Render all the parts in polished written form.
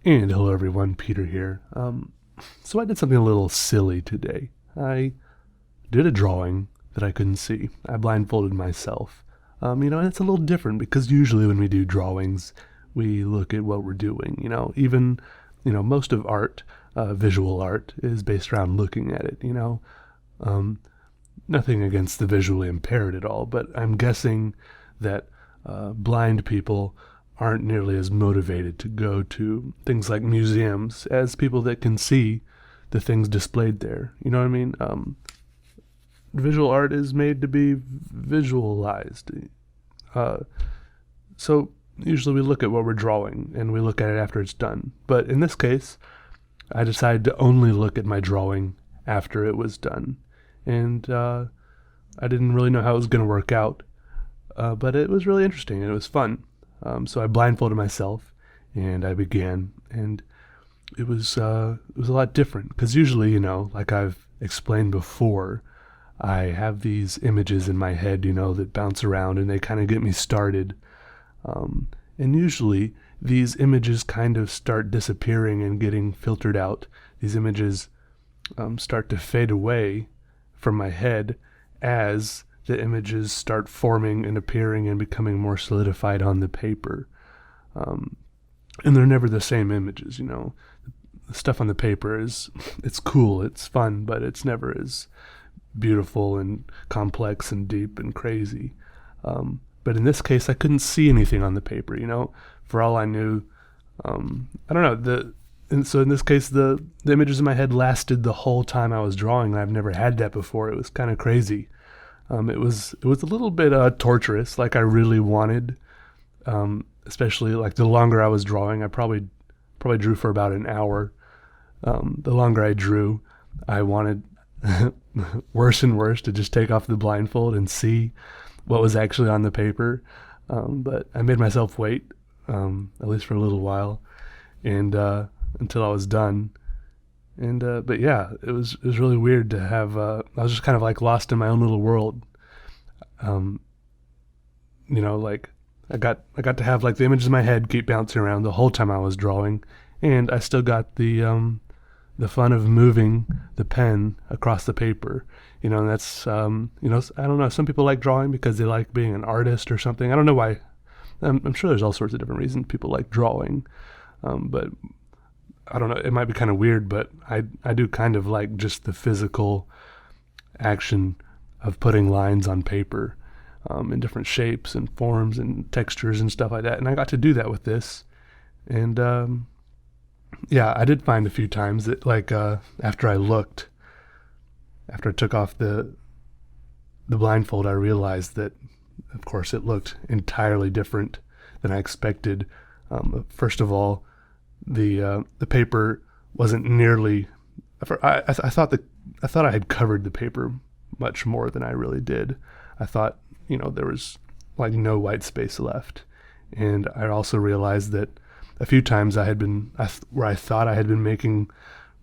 And hello everyone, Peter here. So I did something a little silly today. I did a drawing that I couldn't see. I blindfolded myself. And it's a little different because usually when we do drawings, we look at what we're doing. Most of art, visual art, is based around looking at it. Nothing against the visually impaired at all, but I'm guessing that blind people aren't nearly as motivated to go to things like museums as people that can see the things displayed there. You know what I mean? Visual art is made to be visualized. So usually we look at what we're drawing and we look at it after it's done. But in this case, I decided to only look at my drawing after it was done. And I didn't really know how it was going to work out, but it was really interesting and it was fun. So I blindfolded myself and I began, and it was a lot different because usually, like I've explained before, I have these images in my head, that bounce around and they kind of get me started. And usually these images kind of start disappearing and getting filtered out. These images start to fade away from my head as the images start forming and appearing and becoming more solidified on the paper. And they're never the same images, The stuff on the paper it's cool, it's fun, but it's never as beautiful and complex and deep and crazy. But in this case, I couldn't see anything on the paper, For all I knew, I don't know, and so in this case, the images in my head lasted the whole time I was drawing, and I've never had that before. It was kind of crazy. It was a little bit torturous, like I really wanted, especially like the longer I was drawing. I probably drew for about an hour. The longer I drew, I wanted worse and worse to just take off the blindfold and see what was actually on the paper. But I made myself wait, at least for a little while, and until I was done. And but yeah, it was really weird to have. I was just kind of like lost in my own little world. Like I got to have like the images in my head keep bouncing around the whole time I was drawing, and I still got the fun of moving the pen across the paper. And that's I don't know. Some people like drawing because they like being an artist or something. I don't know why. I'm sure there's all sorts of different reasons people like drawing, but I don't know, it might be kind of weird, but I do kind of like just the physical action of putting lines on paper in different shapes and forms and textures and stuff like that. And I got to do that with this. And I did find a few times that after I took off the blindfold, I realized that, of course, it looked entirely different than I expected. First of all, the paper wasn't nearly. I thought I had covered the paper much more than I really did. I thought there was like no white space left, and I also realized that a few times where I thought I had been making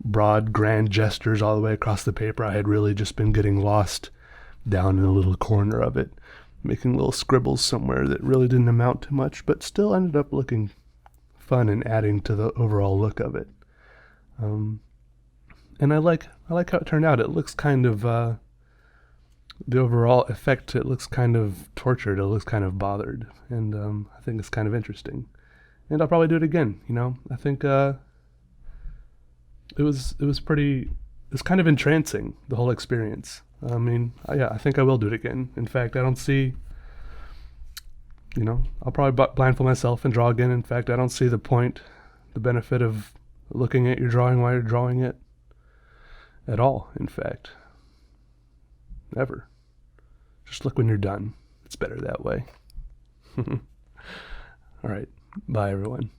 broad, grand gestures all the way across the paper, I had really just been getting lost down in a little corner of it, making little scribbles somewhere that really didn't amount to much, but still ended up looking fun and adding to the overall look of it. And I like how it turned out. It looks kind of the overall effect. It looks kind of tortured. It looks kind of bothered, and I think it's kind of interesting. And I'll probably do it again. I think it was kind of entrancing, the whole experience. I think I will do it again. In fact, I don't see. I'll probably blindfold myself and draw again. In fact, I don't see the benefit of looking at your drawing while you're drawing it at all, in fact. Never. Just look when you're done. It's better that way. All right. Bye, everyone.